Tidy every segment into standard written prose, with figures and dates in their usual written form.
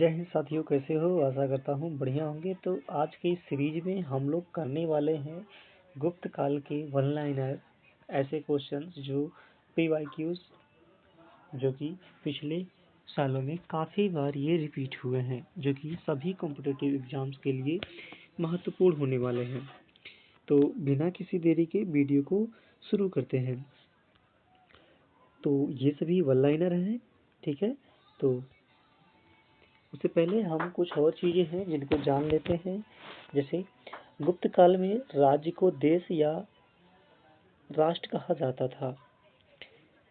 जय हिंद साथियों, कैसे हो? आशा करता हूँ बढ़िया होंगे। तो आज के इस सीरीज में हम लोग करने वाले हैं गुप्त काल के वन लाइनर, ऐसे क्वेश्चंस जो PYQs जो कि पिछले सालों में काफ़ी बार ये रिपीट हुए हैं, जो कि सभी कॉम्पिटिटिव एग्जाम्स के लिए महत्वपूर्ण होने वाले हैं। तो बिना किसी देरी के वीडियो को शुरू करते हैं। तो ये सभी वन लाइनर हैं, ठीक है। तो उससे पहले हम कुछ और चीज़ें हैं जिनको जान लेते हैं। जैसे गुप्त काल में राज्य को देश या राष्ट्र कहा जाता था,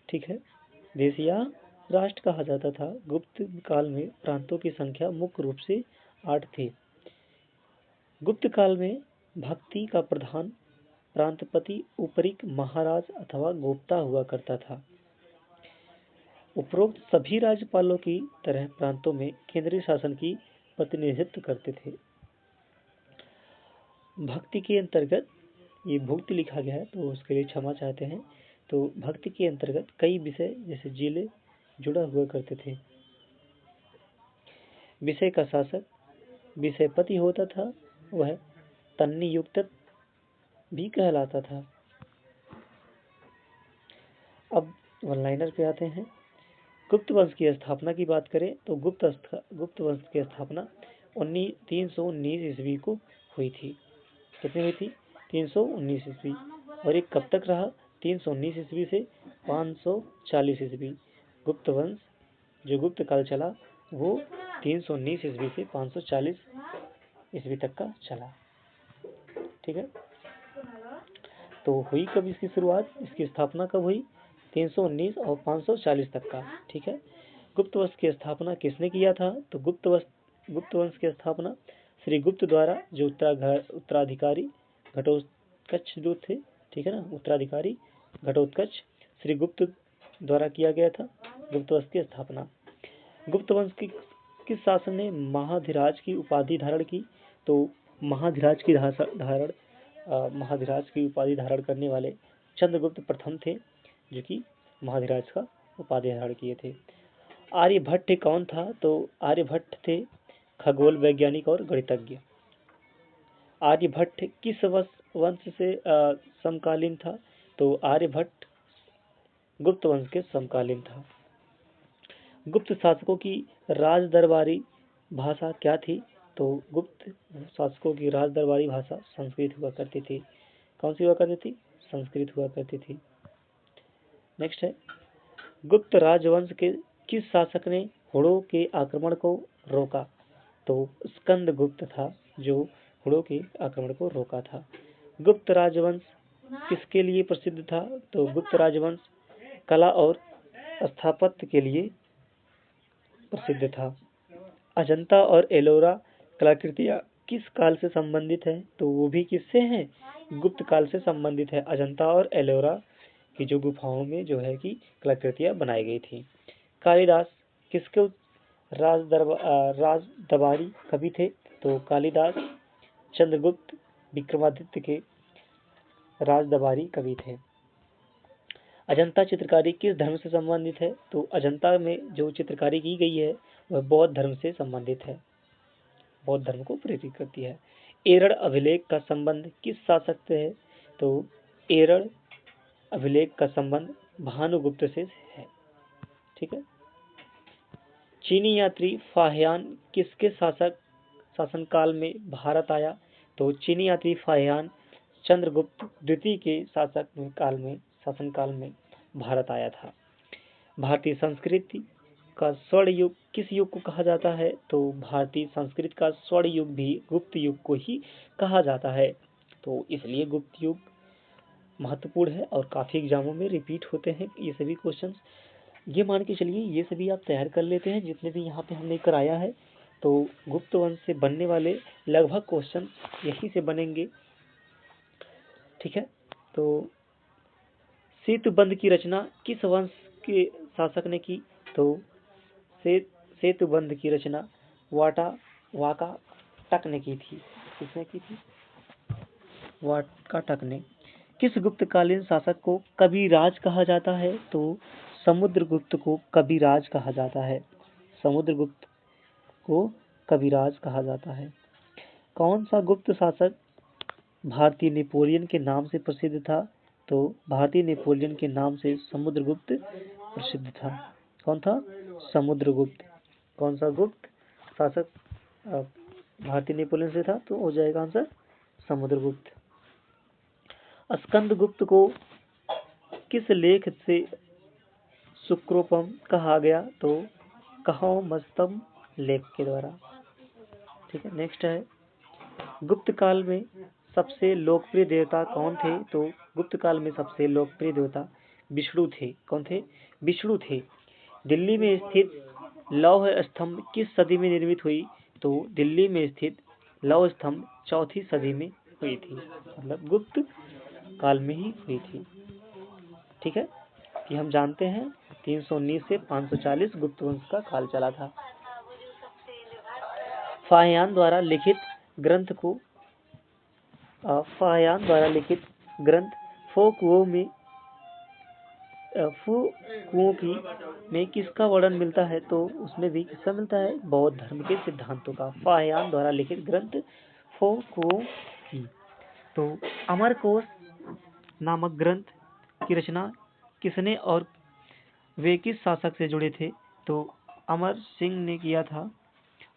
ठीक है। देश या राष्ट्र कहा जाता था। गुप्त काल में प्रांतों की संख्या मुख्य रूप से 8 थी। गुप्त काल में भक्ति का प्रधान प्रांतपति उपरिक महाराज अथवा गोप्ता हुआ करता था। उपरोक्त सभी राज्यपालों की तरह प्रांतों में केंद्रीय शासन की प्रतिनिधित्व करते थे। भक्ति के अंतर्गत, ये भुक्ति लिखा गया है तो उसके लिए क्षमा चाहते हैं। तो भक्ति के अंतर्गत कई विषय जैसे जिले जुड़ा हुआ करते थे। विषय का शासक विषयपति होता था, वह तन्नी युक्त भी कहलाता था। अब वन लाइनर पे आते हैं। गुप्त वंश की स्थापना की बात करें तो गुप्त वंश की स्थापना 319 ईस्वी को हुई थी। कितनी हुई थी? 319 ईस्वी। और ये कब तक रहा? 319 ईस्वी से 540 ईस्वी। गुप्त वंश जो गुप्त काल चला वो 319 ईस्वी से 540 ईस्वी तक का चला, ठीक है। तो हुई कब इसकी शुरुआत, इसकी स्थापना कब हुई? 319 और 540 तक का, ठीक है। गुप्त वंश की स्थापना किसने किया था? तो गुप्त वंश की स्थापना श्री गुप्त द्वारा, जो उत्तराधिकारी घटोत्कच जो थे, ठीक है ना, उत्तराधिकारी घटोत्कच श्री गुप्त द्वारा किया गया था गुप्त वंश की स्थापना। गुप्त वंश की किस शासक ने महाधिराज की उपाधि धारण की? तो महाधिराज की उपाधि धारण करने वाले चंद्रगुप्त प्रथम थे, जो कि महाधिराज का उपाधि धारण किए थे। आर्यभट्ट कौन था? तो आर्यभट्ट थे खगोल वैज्ञानिक और गणितज्ञ। आर्यभट्ट किस वंश से समकालीन था? तो आर्यभट्ट गुप्त वंश के समकालीन था। गुप्त शासकों की राज दरबारी भाषा क्या थी? तो गुप्त शासकों की राज दरबारी भाषा संस्कृत हुआ करती थी। कौन सी हुआ करती थी? संस्कृत हुआ करती थी। नेक्स्ट है, गुप्त राजवंश के किस शासक ने हुड़ों के आक्रमण को रोका? तो स्कंद गुप्त था, जो हुड़ों के आक्रमण को रोका था। गुप्त राजवंश किसके लिए प्रसिद्ध था? तो गुप्त राजवंश कला और स्थापत्य के लिए प्रसिद्ध था। अजंता और एलोरा कलाकृतियां किस काल से संबंधित है? तो वो भी किससे हैं? गुप्त काल से संबंधित है। अजंता और एलोरा की जो गुफाओं में जो है कि कलाकृतियां बनाई गई थी। कालिदास किसके राज दरबारी कवि थे? तो कालिदास चंद्रगुप्त विक्रमादित्य के राज दरबारी कवि थे। अजंता चित्रकारी किस धर्म से संबंधित है? तो अजंता में जो चित्रकारी की गई है वह बौद्ध धर्म से संबंधित है, बौद्ध धर्म को प्रेरित करती है। एरड़ अभिलेख का संबंध किस शासक से है? तो एरड़ अभिलेख का संबंध भानुगुप्त से है, ठीक है। चीनी यात्री फाहियान किसके शासनकाल में भारत आया? तो चीनी यात्री फाहियान चंद्रगुप्त द्वितीय के शासनकाल में भारत आया था। भारतीय संस्कृति का स्वर्ण युग किस युग को कहा जाता है? तो भारतीय संस्कृति का स्वर्ण युग भी गुप्त युग को ही कहा जाता है। तो इसलिए गुप्त युग महत्वपूर्ण है और काफ़ी एग्जामों में रिपीट होते हैं ये सभी क्वेश्चंस। ये मान के चलिए ये सभी आप तैयार कर लेते हैं जितने भी यहाँ पे हमने कराया है। तो गुप्त वंश से बनने वाले लगभग क्वेश्चन यही से बनेंगे, ठीक है। तो सेतुबंध की रचना किस वंश के शासक ने की? तो सेतुबंध की रचना वाका टक ने की थी। किसने की थी? वाका टक ने। किस गुप्तकालीन शासक को कविराज कहा जाता है? तो समुद्रगुप्त को कविराज कहा जाता है। समुद्रगुप्त को कविराज कहा जाता है। कौन सा गुप्त शासक भारतीय नेपोलियन के नाम से प्रसिद्ध था? तो भारतीय नेपोलियन के नाम से समुद्रगुप्त प्रसिद्ध था। कौन था? समुद्रगुप्त। कौन सा गुप्त शासक भारतीय नेपोलियन से था? तो हो जाएगा आंसर समुद्रगुप्त। स्कंदगुप्त को किस लेख से शुक्रोपम कहा गया? तो कहोमस्तम लेख के द्वारा। ठीक है, नेक्स्ट है, गुप्त काल में सबसे लोकप्रिय देवता कौन थे? तो गुप्त काल में सबसे लोकप्रिय देवता विष्णु थे। कौन थे? विष्णु थे। दिल्ली में स्थित लौह स्तंभ किस सदी में निर्मित हुई? तो दिल्ली में स्थित लौह स्तंभ 4वीं सदी में हुई थी, मतलब गुप्त काल में ही हुई थी। ठीक है, कि हम जानते हैं 319 से 540 गुप्त वंश का काल चला था। फाहियान द्वारा लिखित ग्रंथ फो कुओं में किसका वर्णन मिलता है? तो उसमें भी किसका मिलता है? बौद्ध धर्म के सिद्धांतों का। फाहियान द्वारा लिखित ग्रंथ फो कुओं की। तो अमरकोश नामक ग्रंथ की रचना किसने और वे किस शासक से जुड़े थे? तो अमर सिंह ने किया था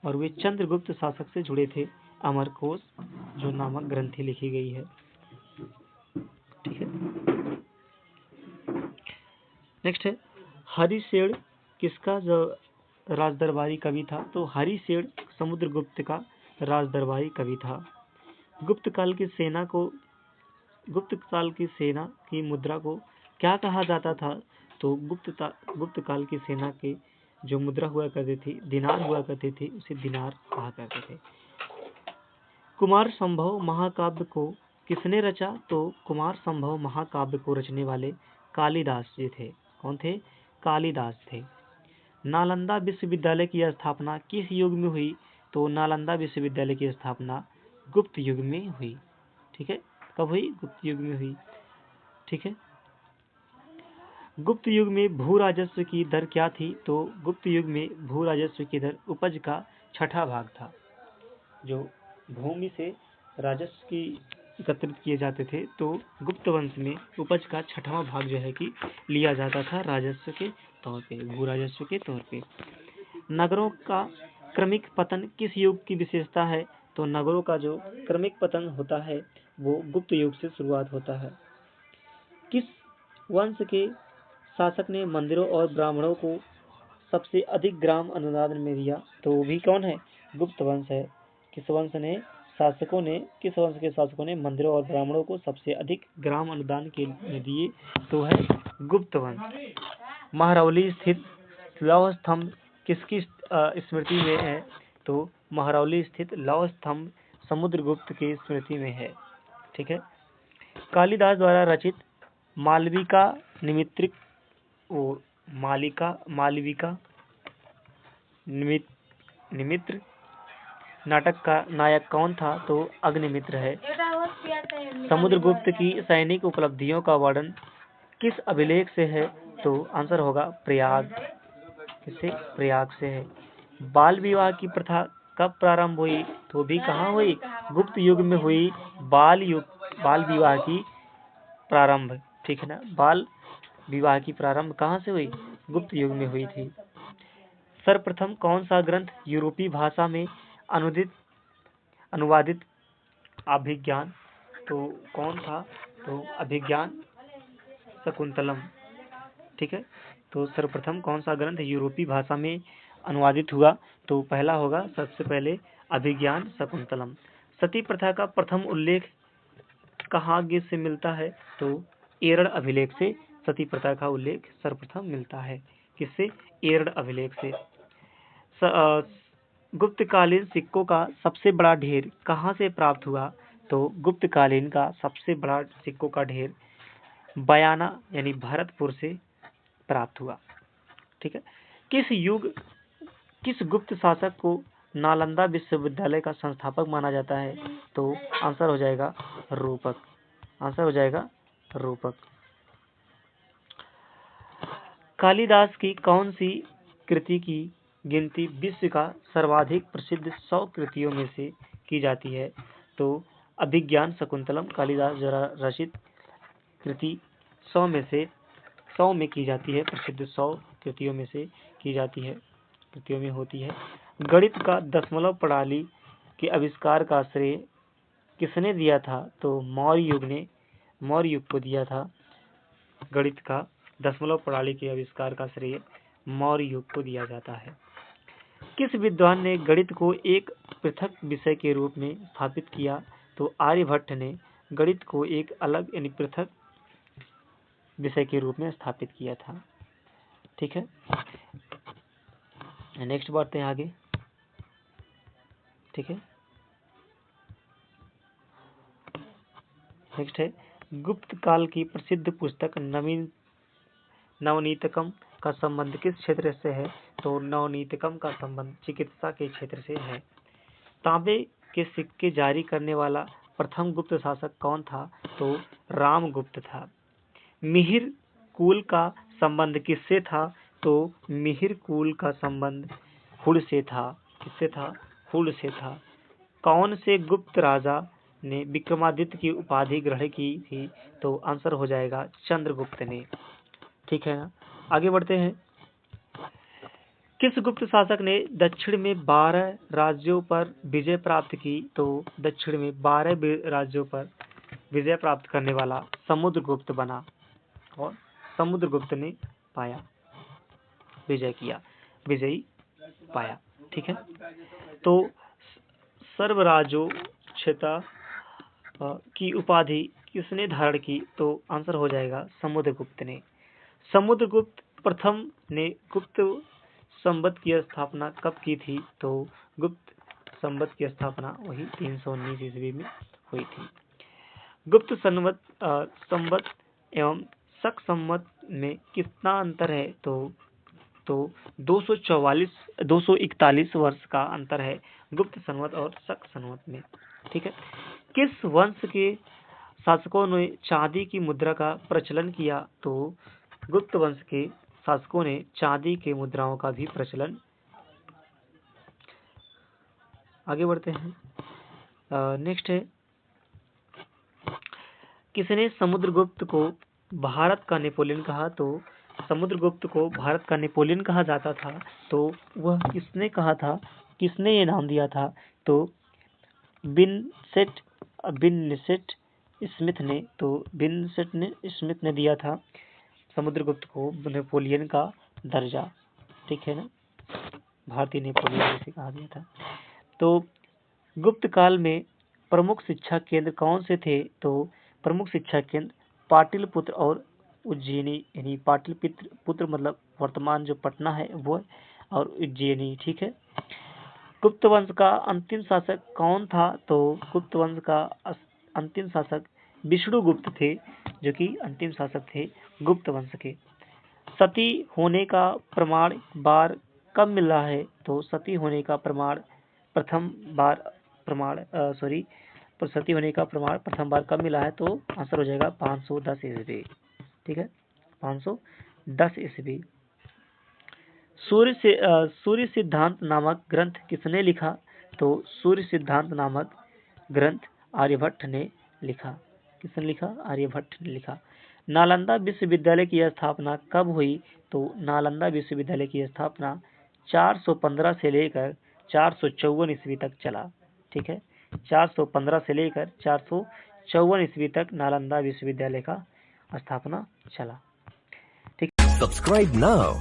और वे चंद्रगुप्त शासक से जुड़े थे। अमरकोश जो नामक ग्रंथि लिखी गई है। ठीक है, नेक्स्ट है, हरिसेन किसका राजदरबारी कवि था? तो हरिसेन समुद्रगुप्त का राजदरबारी कवि था। गुप्त काल की सेना की मुद्रा को क्या कहा जाता था? तो गुप्त काल की सेना के जो मुद्रा हुआ करती थी, दिनार हुआ करते थे, उसे दिनार कहा करते थे। कुमार संभव महाकाव्य को किसने रचा? तो कुमार संभव महाकाव्य को रचने वाले कालिदास जी थे। कौन थे? कालिदास थे। नालंदा विश्वविद्यालय की स्थापना किस युग में हुई? तो नालंदा विश्वविद्यालय की स्थापना गुप्त युग में हुई। ठीक है, कब हुई? गुप्त युग में हुई। ठीक है, गुप्त युग में भू राजस्व की दर क्या थी? तो गुप्त युग में भू राजस्व की दर उपज का 6ठा भाग था। जो भूमि से राजस्व की एकत्रित किए जाते थे, तो गुप्त वंश में उपज का 6वां भाग जो है कि लिया जाता था राजस्व के तौर पे, भू राजस्व के तौर पे। नगरों का क्रमिक पतन किस युग की विशेषता है? तो नगरों का जो क्रमिक पतन होता है वो गुप्त युग से शुरुआत होता है। किस वंश के शासक ने मंदिरों और ब्राह्मणों को सबसे अधिक ग्राम अनुदान में दिया? तो वो भी कौन है? गुप्त वंश है। किस वंश के शासकों ने मंदिरों और ब्राह्मणों को सबसे अधिक ग्राम अनुदान के दिए? तो है गुप्त वंश। महरौली स्थित लौह स्तंभ किसकी स्मृति में है? तो महरौली स्थित लौह स्तंभ समुद्रगुप्त की स्मृति में है। ठीक है, कालिदास द्वारा रचित मालविका निमित्र नाटक का नायक कौन था? तो अग्निमित्र है। समुद्रगुप्त की सैनिक उपलब्धियों का वर्णन किस अभिलेख से है? तो आंसर होगा प्रयाग। किससे? प्रयाग से है। बाल विवाह की प्रथा कब प्रारंभ हुई? तो भी कहाँ हुई? गुप्त युग में हुई बाल विवाह की प्रारंभ। ठीक है ना, बाल विवाह की प्रारंभ कहाँ से हुई? गुप्त युग में हुई थी। सर्वप्रथम कौन सा ग्रंथ यूरोपीय भाषा में अनुवादित अभिज्ञान? तो कौन था? तो अभिज्ञान शकुंतलम। ठीक है, तो सर्वप्रथम कौन सा ग्रंथ यूरोपीय भाषा में अनुवादित हुआ? तो पहला होगा सबसे पहले अभिज्ञान शकुंतलम। सती प्रथा का प्रथम उल्लेख कहाँ से मिलता है? तो एरड़ अभिलेख से सती प्रथा का उल्लेख सर्वप्रथम मिलता है। किससे? एरड़ अभिलेख से। गुप्तकालीन सिक्कों का सबसे बड़ा ढेर कहाँ से प्राप्त हुआ? तो गुप्तकालीन का सबसे बड़ा सिक्कों का ढेर बयाना यानी भरतपुर से प्राप्त हुआ। ठीक है, किस गुप्त शासक को नालंदा विश्वविद्यालय का संस्थापक माना जाता है? तो आंसर हो जाएगा रूपक। आंसर हो जाएगा रूपक। कालिदास की कौन सी कृति की गिनती विश्व का सर्वाधिक प्रसिद्ध 100 कृतियों में से की जाती है। तो अभिज्ञान शकुंतलम कालिदास द्वारा रचित कृति 100 में की जाती है, प्रसिद्ध 100 कृतियों में से की जाती है, कृतियों में होती है। गणित का दशमलव प्रणाली के आविष्कार का श्रेय किसने दिया था? तो मौर्य युग ने मौर्य युग को दिया था। गणित का दशमलव प्रणाली के आविष्कार का श्रेय मौर्य युग को दिया जाता है। किस विद्वान ने गणित को एक पृथक विषय के रूप में स्थापित किया? तो आर्यभट्ट ने गणित को एक अलग यानी पृथक विषय के रूप में स्थापित किया था। ठीक है, नेक्स्ट बढ़ते हैं आगे। ठीक है, नेक्स्ट है गुप्त काल की प्रसिद्ध पुस्तक नवनीतकम का संबंध किस क्षेत्र से है? तो नवनीतकम का संबंध चिकित्सा के क्षेत्र से है। तांबे के सिक्के जारी करने वाला प्रथम गुप्त शासक कौन था? तो रामगुप्त था। मिहिर कुल का संबंध किससे था? तो मिहिर कुल का संबंध हुड़ से था। किससे था? हुड़ से था। कौन से गुप्त राजा ने विक्रमादित्य की उपाधि ग्रहण की थी? तो आंसर हो जाएगा चंद्रगुप्त ने। ठीक है ना, आगे बढ़ते हैं। किस गुप्त शासक ने दक्षिण में 12 राज्यों पर विजय प्राप्त की? तो दक्षिण में 12 राज्यों पर विजय प्राप्त करने वाला समुद्रगुप्त बना और समुद्रगुप्त ने पाया, विजयी पाया। ठीक है, तो सर्वराजोक्षता की उपाधि किसने धारण की? तो आंसर हो जाएगा समुद्रगुप्त ने। समुद्रगुप्त प्रथम ने गुप्त संवत की स्थापना कब की थी? तो गुप्त संवत की स्थापना वही 319 ईस्वी में हुई थी। गुप्त संवत एवं शक संवत में कितना अंतर है? तो 241 वर्ष का अंतर है गुप्त संवत और शक संवत में। ठीक है, किस वंश के शासकों ने चांदी की मुद्रा का प्रचलन किया? तो गुप्त वंश के शासकों ने चांदी के मुद्राओं का भी प्रचलन। आगे बढ़ते हैं। नेक्स्ट है किसने समुद्रगुप्त को भारत का नेपोलियन कहा? तो समुद्रगुप्त को भारत का नेपोलियन कहा जाता था। तो वह किसने कहा था? किसने ये नाम दिया था? तो विंसेंट स्मिथ ने। तो विंसेंट स्मिथ ने दिया था समुद्रगुप्त को नेपोलियन का दर्जा। ठीक है ना, भारतीय नेपोलियन जिसे कहा गया था। तो गुप्त काल में प्रमुख शिक्षा केंद्र कौन से थे? तो प्रमुख शिक्षा केंद्र पाटलिपुत्र और उज्जैनी, यानी पाटलिपुत्र मतलब वर्तमान जो पटना है वो, और उज्जैनी। ठीक है, गुप्त वंश का अंतिम शासक कौन था? तो गुप्त वंश का अंतिम शासक विष्णुगुप्त थे, जो कि अंतिम शासक थे गुप्त वंश के। सती होने का प्रमाण बार कब मिला है? तो सती होने का प्रमाण सती होने का प्रमाण प्रथम बार कब मिला है? तो आंसर हो जाएगा 510 ईस्वी। ठीक है, 510 ईस्वी। सूर्य सिद्धांत नामक ग्रंथ किसने लिखा? तो सूर्य सिद्धांत नामक ग्रंथ आर्यभट्ट ने लिखा। किसने लिखा? आर्यभट्ट ने लिखा। नालंदा विश्वविद्यालय की स्थापना कब हुई? तो नालंदा विश्वविद्यालय की स्थापना 415 से लेकर 454 ईस्वी तक चला। ठीक है, 415 से लेकर 454 ईस्वी तक नालंदा विश्वविद्यालय का स्थापना चला। ठीक, subscribe now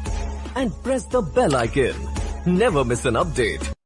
and press the bell icon. Never miss an update.